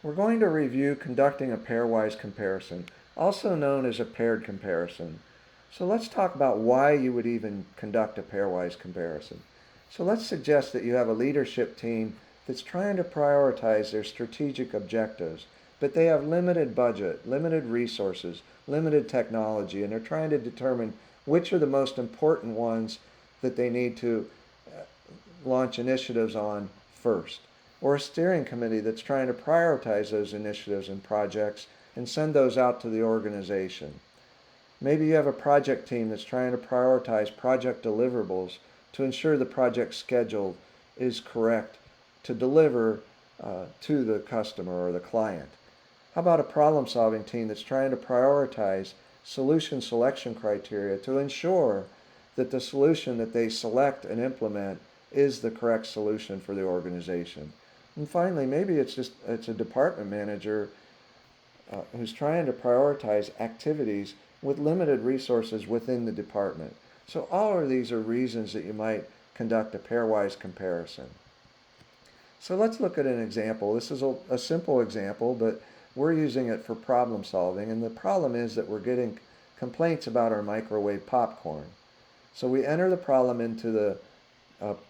We're going to review conducting a pairwise comparison, also known as a paired comparison. So let's talk about why you would even conduct a pairwise comparison. So let's suggest that you have a leadership team that's trying to prioritize their strategic objectives, but they have limited budget, limited resources, limited technology, and they're trying to determine which are the most important ones that they need to launch initiatives on first. Or a steering committee that's trying to prioritize those initiatives and projects and send those out to the organization. Maybe you have a project team that's trying to prioritize project deliverables to ensure the project schedule is correct to deliver to the customer or the client. How about a problem-solving team that's trying to prioritize solution selection criteria to ensure that the solution that they select and implement is the correct solution for the organization? And finally, maybe it's a department manager who's trying to prioritize activities with limited resources within the department. So all of these are reasons that you might conduct a pairwise comparison. So let's look at an example. This is a simple example, but we're using it for problem solving. And the problem is that we're getting complaints about our microwave popcorn. So we enter the problem into the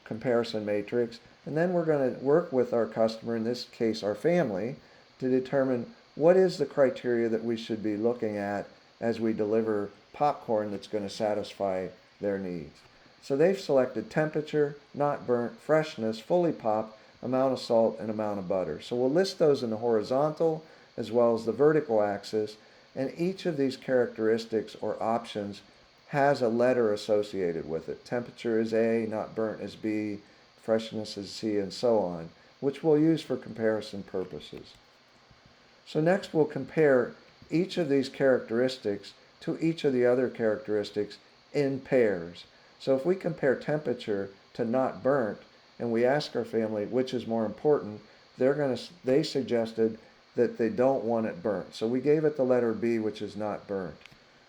comparison matrix, and then we're going to work with our customer, in this case our family, to determine what is the criteria that we should be looking at as we deliver popcorn that's going to satisfy their needs. So they've selected temperature, not burnt, freshness, fully popped, amount of salt, and amount of butter. So we'll list those in the horizontal as well as the vertical axis, and each of these characteristics or options has a letter associated with it. Temperature is A, not burnt is B, freshness is C, and so on, which we'll use for comparison purposes. So next we'll compare each of these characteristics to each of the other characteristics in pairs. So if we compare temperature to not burnt, and we ask our family which is more important, they suggested that they don't want it burnt. So we gave it the letter B, which is not burnt.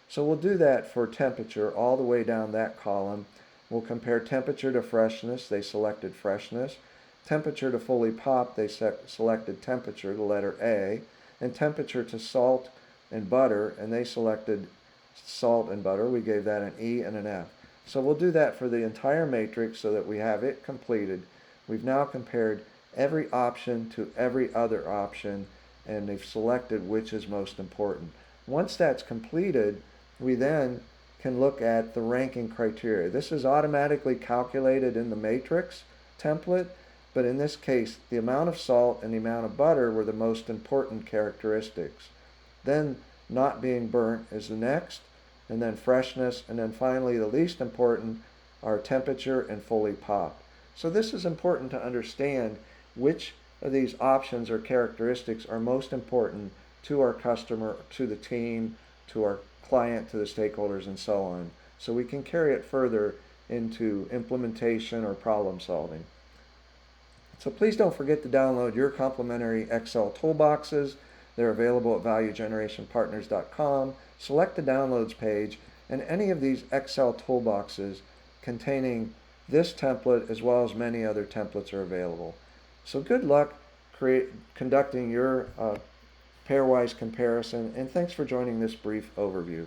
So we'll do that for temperature all the way down that column. We'll compare temperature to freshness. They selected freshness. Temperature to fully popped. They selected temperature, the letter A. And temperature to salt and butter, and they selected salt and butter. We gave that an E and an F. So we'll do that for the entire matrix so that we have it completed. We've now compared every option to every other option, and they've selected which is most important. Once that's completed, we then can look at the ranking criteria. This is automatically calculated in the matrix template, but in this case, the amount of salt and the amount of butter were the most important characteristics. Then not being burnt is the next, and then freshness, and then finally the least important are temperature and fully popped. So this is important to understand which of these options or characteristics are most important to our customer, to the team, to our client, to the stakeholders, and so on, so we can carry it further into implementation or problem solving. So please don't forget to download your complimentary Excel toolboxes. They're available at valuegenerationpartners.com. Select the downloads page, and any of these Excel toolboxes containing this template as well as many other templates are available. So good luck conducting your pairwise comparison, and thanks for joining this brief overview.